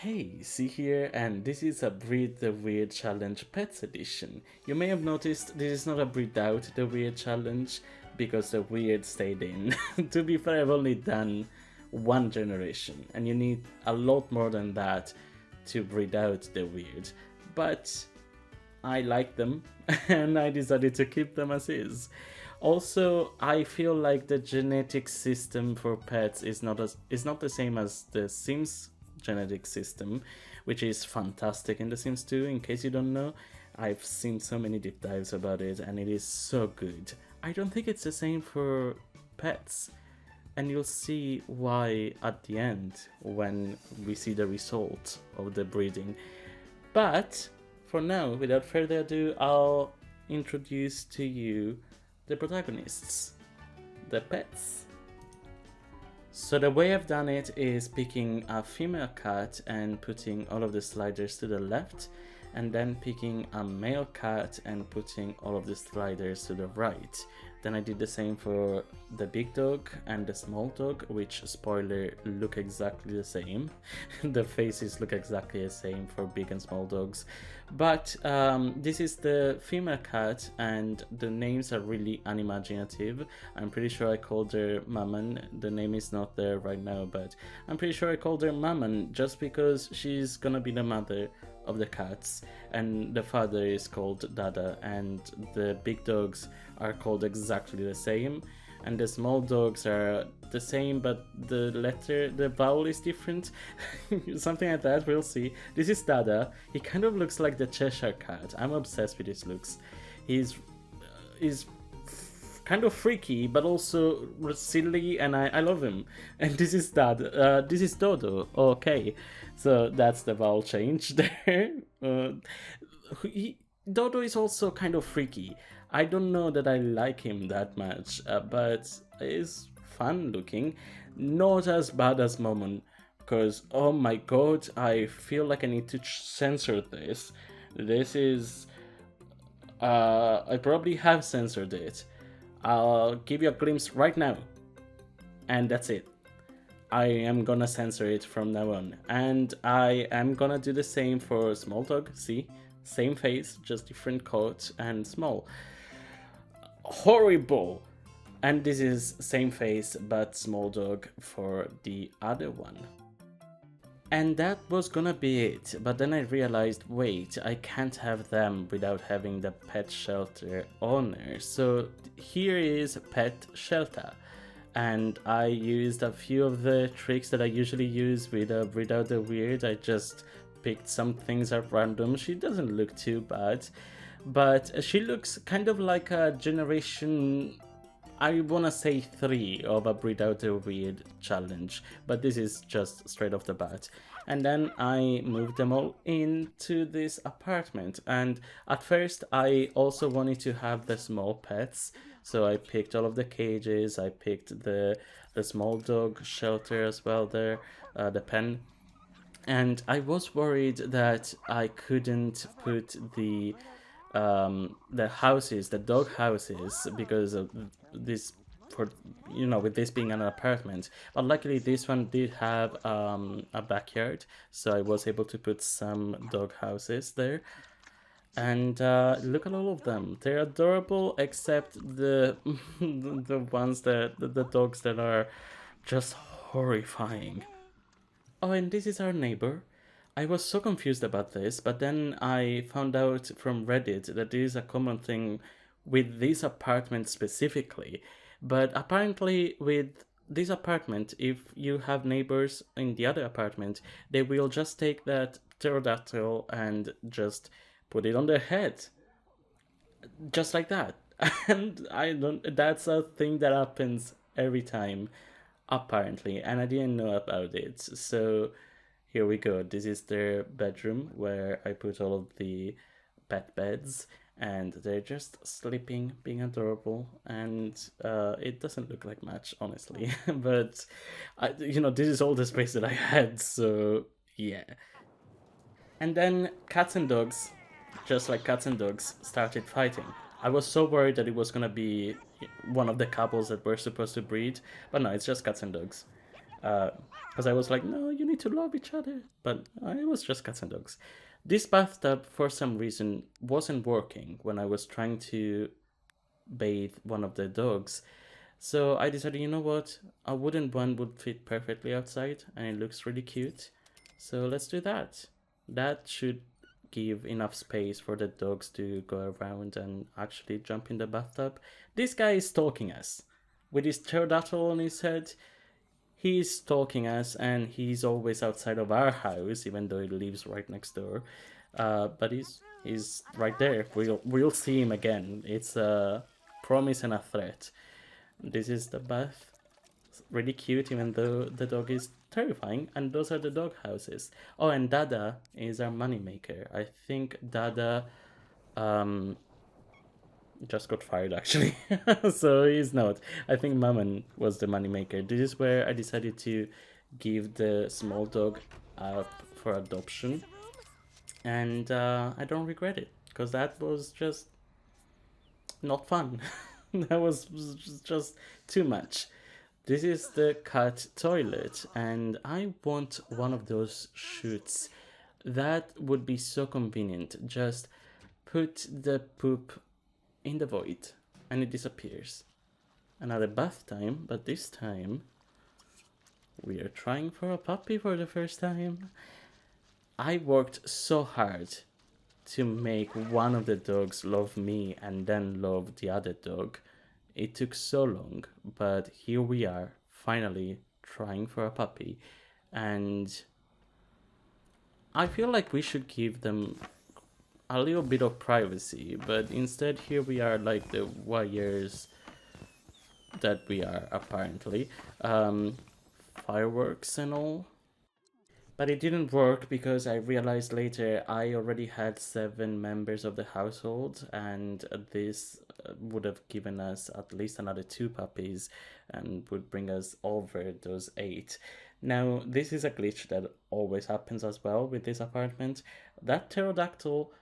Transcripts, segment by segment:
Hey, see here, and this is a Breed the Weird Challenge Pets Edition. You may have noticed this is not a Breed Out the Weird Challenge because the weird stayed in. To be fair, I've only done one generation, and you need a lot more than that to breed out the weird. But I like them, and I decided to keep them as is. Also, I feel like the genetic system for pets is not the same as the Sims genetic system, which is fantastic in The Sims 2. In case you don't know, I've seen so many deep dives about it, and it is so good. I don't think it's the same for pets, and you'll see why at the end when we see the result of the breeding. But for now, without further ado, I'll introduce to you the protagonists, the pets. So the way I've done it is picking a female cat and putting all of the sliders to the left, and then picking a male cat and putting all of the sliders to the right. Then I did the same for the big dog and the small dog, which, spoiler, look exactly the same. The faces look exactly the same for big and small dogs. But this is the female cat, and the names are really unimaginative. I'm pretty sure I called her Maman. The name is not there right now, but I'm pretty sure I called her Maman just because she's gonna be the mother of the cats, and the father is called Dada, and the big dogs are called exactly the same, and the small dogs are the same, but the vowel is different. Something like that, we'll see. This is Dada. He kind of looks like the Cheshire Cat. I'm obsessed with his looks. He's kind of freaky, but also silly, and I love him. And this is this is Dodo. Okay, so that's the vowel change there. Dodo is also kind of freaky. I don't know that I like him that much, but he's fun looking. Not as bad as Momon, because oh my god, I feel like I need to censor this. This is. I probably have censored it. I'll give you a glimpse right now, and that's it. I am gonna censor it from now on, and I am gonna do the same for small dog. See, same face, just different coat and small. Horrible. And this is same face but small dog for the other one. And that was gonna be it, but then I realized, wait, I can't have them without having the pet shelter owner. So here is Pet Shelter. And I used a few of the tricks that I usually use without the weird. I just picked some things at random. She doesn't look too bad, but she looks kind of like a generation, I wanna say 3 of a Breed Out the Weird challenge, but this is just straight off the bat. And then I moved them all into this apartment, and at first I also wanted to have the small pets, so I picked all of the cages, I picked the small dog shelter as well there, the pen. And I was worried that I couldn't put the houses, the dog houses, because of this, for with this being an apartment. But luckily this one did have a backyard, so I was able to put some dog houses there. And look at all of them. They're adorable, except the the ones that the dogs that are just horrifying. Oh, and this is our neighbor. I was so confused about this, but then I found out from Reddit that this is a common thing with this apartment specifically. But apparently, with this apartment, if you have neighbors in the other apartment, they will just take that pterodactyl and just put it on their head. Just like that. And I don't, that's a thing that happens every time, apparently, and I didn't know about it. So here we go. This is their bedroom where I put all of the pet beds, and they're just sleeping, being adorable, and it doesn't look like much, honestly. But this is all the space that I had, so yeah. And then cats and dogs, just like cats and dogs, started fighting. I was so worried that it was gonna be one of the couples that were supposed to breed, but no, it's just cats and dogs. Because I was like, no, you need to love each other. But it was just cats and dogs. This bathtub, for some reason, wasn't working when I was trying to bathe one of the dogs. So I decided, you know what, a wooden one would fit perfectly outside and it looks really cute. So let's do that. That should give enough space for the dogs to go around and actually jump in the bathtub. This guy is stalking us. With his pterodactyl on his head, he's stalking us and he's always outside of our house, even though he lives right next door. But he's right there. We'll see him again. It's a promise and a threat. This is the bath. It's really cute, even though the dog is terrifying. And those are the dog houses. Oh, and Dada is our moneymaker. I think Dada just got fired actually. So he's not. I think Mammon was the moneymaker. This is where I decided to give the small dog up for adoption. And I don't regret it, because that was just not fun. That was just too much. This is the cat toilet, and I want one of those chutes. That would be so convenient. Just put the poop in the void and it disappears. Another bath time, but this time we are trying for a puppy for the first time. I worked so hard to make one of the dogs love me and then love the other dog. It took so long, but here we are, finally trying for a puppy. And I feel like we should give them a little bit of privacy, but instead here we are like the warriors that we are, apparently. Fireworks and all. But it didn't work because I realized later I already had 7 members of the household, and this would have given us at least another 2 puppies and would bring us over those 8. Now, this is a glitch that always happens as well with this apartment. That pterodactyl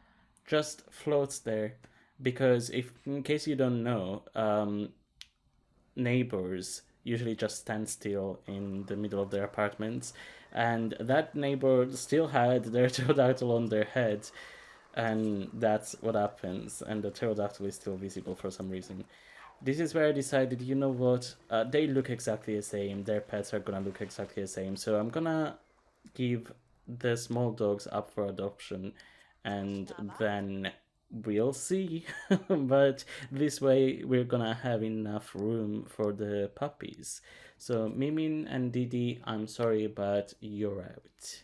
just floats there because, if in case you don't know, neighbors usually just stand still in the middle of their apartments, and that neighbor still had their pterodactyl on their head, and that's what happens, and the pterodactyl is still visible for some reason. This is where I decided, you know what, they look exactly the same, their pets are gonna look exactly the same, so I'm gonna give the small dogs up for adoption, and then we'll see. But this way we're gonna have enough room for the puppies. So Mimin and Didi, I'm sorry, but you're out.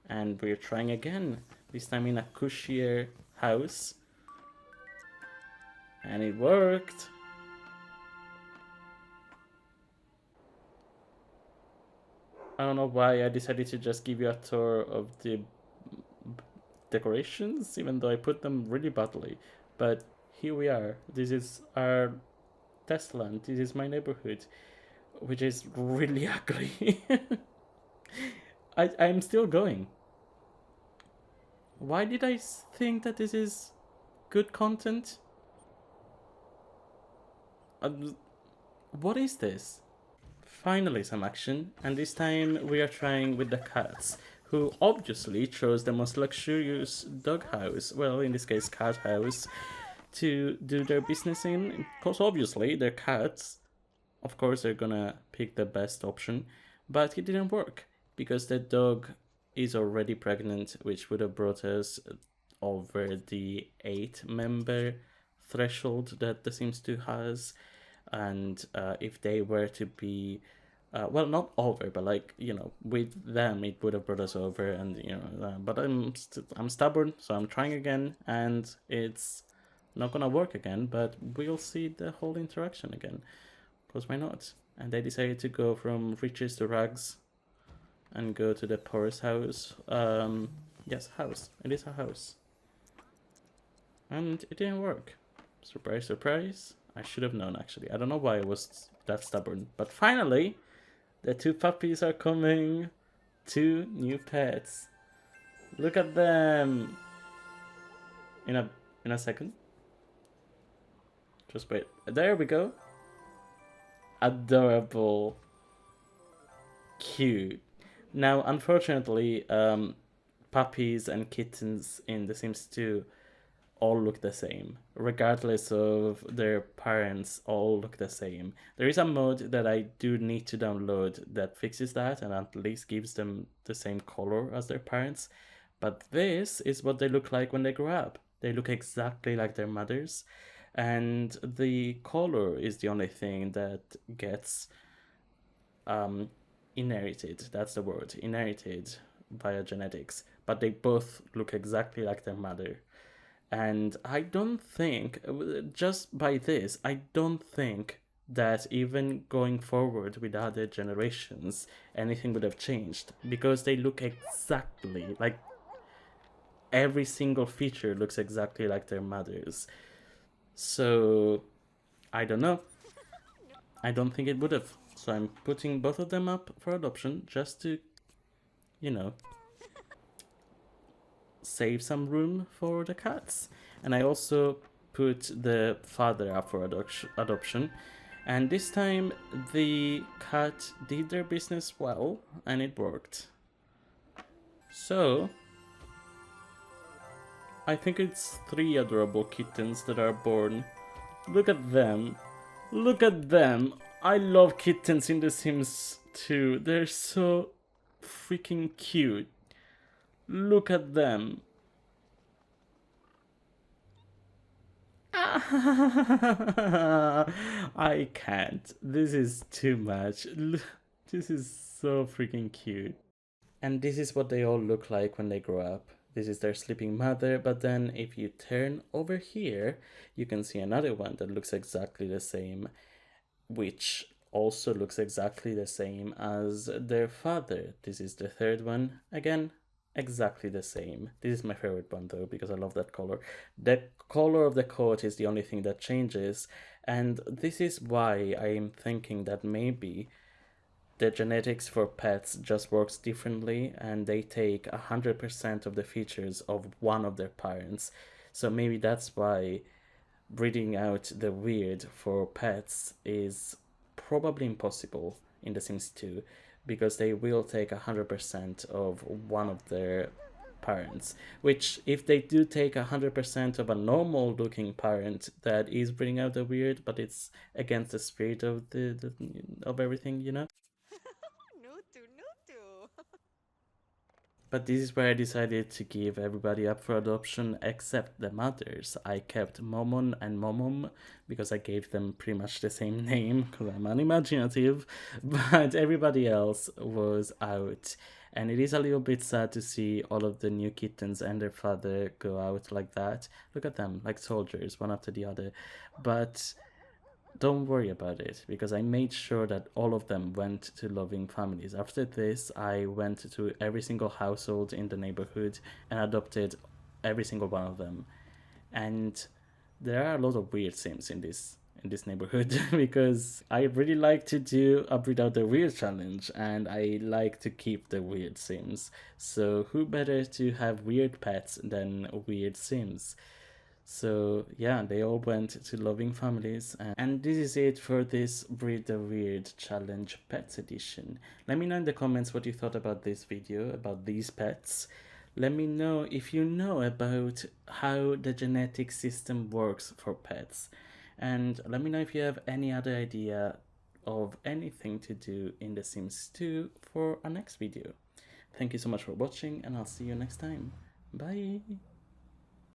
And we're trying again, this time in a cushier house. And it worked. I don't know why I decided to just give you a tour of the decorations, even though I put them really badly. But here we are. This is our test land. This is my neighborhood, which is really ugly. I'm still going. Why did I think that this is good content? What is this? Finally some action, and this time we are trying with the cats, who obviously chose the most luxurious dog house, well, in this case cat house, to do their business in, because obviously they're cats. Of course they're gonna pick the best option, but it didn't work, because the dog is already pregnant, which would have brought us over the 8-member threshold that The Sims 2 has. And if they were to be well, not over, but like, you know, with them it would have brought us over, and you know, but I'm stubborn, so I'm trying again, and it's not gonna work again, but we'll see the whole interaction again, because why not? And they decided to go from riches to rags and go to the poorest house. Yes, house. It is a house. And it didn't work. Surprise, surprise. I should have known, actually. I don't know why I was that stubborn. But finally, the 2 puppies are coming. 2 new pets. Look at them. In a second. Just wait. There we go. adorable, cute. Now, unfortunately, puppies and kittens in The Sims 2 all look the same, regardless of their parents, all look the same. There is a mod that I do need to download that fixes that and at least gives them the same color as their parents. But this is what they look like when they grow up. They look exactly like their mothers. And the color is the only thing that gets inherited. That's the word, inherited via genetics. But they both look exactly like their mother. And I don't think, just by this, I don't think that even going forward with other generations, anything would have changed. Because they look exactly like every single feature looks exactly like their mothers. So, I don't know. I don't think it would have. So I'm putting both of them up for adoption just to, you know, save some room for the cats. And I also put the father up for adoption. And this time the cat did their business well and it worked. So I think it's 3 adorable kittens that are born. Look at them. Look at them. I love kittens in The Sims 2. They're so freaking cute. Look at them. I can't. This is too much. This is so freaking cute. And this is what they all look like when they grow up. This is their sleeping mother, but then if you turn over here, you can see another one that looks exactly the same, which also looks exactly the same as their father. This is the third one. Again, exactly the same. This is my favorite one though, because I love that color. The color of the coat is the only thing that changes, and this is why I am thinking that maybe the genetics for pets just works differently and they take 100% of the features of one of their parents. So maybe that's why breeding out the weird for pets is probably impossible in The Sims 2, because they will take 100% of one of their parents, which if they do take 100% of a normal looking parent that is bringing out the weird, but it's against the spirit of the of everything, you know. But this is where I decided to give everybody up for adoption except the mothers. I kept Momon and Momom because I gave them pretty much the same name because I'm unimaginative, but everybody else was out. And it is a little bit sad to see all of the new kittens and their father go out like that. Look at them, like soldiers, one after the other. But don't worry about it, because I made sure that all of them went to loving families. After this, I went to every single household in the neighborhood and adopted every single one of them. And there are a lot of weird Sims in this neighborhood because I really like to do a breed out the weird challenge and I like to keep the weird Sims. So who better to have weird pets than weird Sims? So yeah, they all went to loving families, and this is it for this Breed the Weird Challenge Pets Edition. Let me know in the comments what you thought about this video, about these pets. Let me know if you know about how the genetic system works for pets. And let me know if you have any other idea of anything to do in The Sims 2 for our next video. Thank you so much for watching and I'll see you next time. Bye!